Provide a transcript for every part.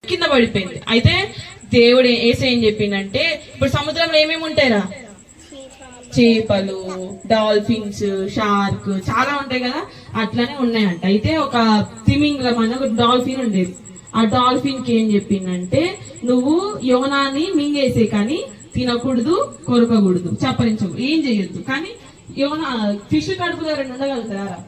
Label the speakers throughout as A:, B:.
A: కింద పడిపోయింది. అయితే దేవుడు ఏం చెప్పిందంటే, ఇప్పుడు సముద్రంలో ఏమేమి ఉంటాయిరా? చేపలు, డాల్ఫిన్స్, షార్క్ చాలా ఉంటాయి కదా, అట్లానే ఉన్నాయంట. అయితే ఒక తిమింగలం అని ఒక డాల్ఫిన్ ఉండేది. ఆ డాల్ఫిన్ కి ఏం చెప్పిందంటే, నువ్వు యోనాని మింగేసే కానీ తినకూడదు, కొరకకూడదు, చప్పరించకూడదు, ఏం చేయొద్దు. కానీ యోనా ఫిష్ కడుపులో రెండు ఉండగలుగుతారా?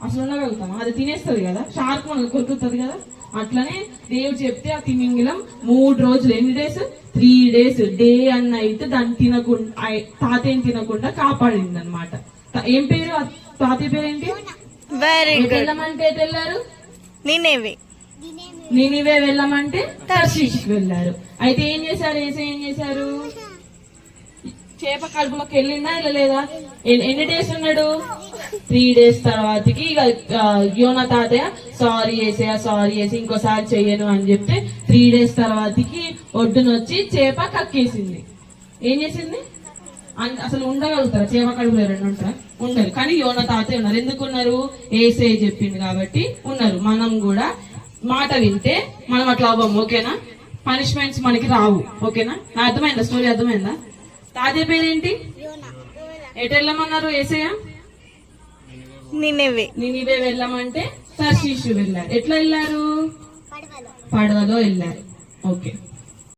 A: అసలు ఉండగలుగుతామా? అది తినేస్తుంది కదా, షార్క్ మనకు కొరుకుతుంది కదా. అట్లనే దేవుడు చెప్తే ఆ తిమింగిలం 3 రోజులు, ఎన్ని days? 3 days, day and night దాన్ని తినకుండా, తాతయ్యం తినకుండా కాపాడింది అనమాట. ఏం పేరు తాతయ్య పేరేంటి? వెళ్ళమంటే ఎటు వెళ్ళారు? నినివే వెళ్ళమంటే తర్షీషుకి వెళ్ళారు. అయితే ఏం చేశారు? ఏం చేశారు? చేప కడుపులోకి వెళ్ళిందా లేదా? ఎన్ని డేస్ ఉన్నాడు? 3 days తర్వాతకి ఇక యోనా తాతయ్య సారీ చేసి ఇంకోసారి చెయ్యను అని చెప్తే 3 days తర్వాతకి ఒడ్డునొచ్చి చేప కక్కేసింది. ఏం చేసింది? అసలు ఉండగలుగుతారా? చేప కడుపులో రెండు ఉంటారా? ఉండరు. కానీ యోనా తాతయ్య ఉన్నారు. ఎందుకున్నారు? ఏసే చెప్పింది కాబట్టి ఉన్నారు. మనం కూడా మాట వింటే మనం అట్లా అవ్వము. ఓకేనా? పనిష్మెంట్స్ మనకి రావు. ఓకేనా? నా అర్థమైందా? స్టోరీ అర్థమైందా? తాతయ్య పేరేంటి? ఎటు వెళ్ళమన్నారు ఏసయ్య? నినివే వెళ్ళమంటే తర్షీషు వెళ్ళారు. ఎట్లా వెళ్ళారు? పడవలో వెళ్ళారు. ఓకే.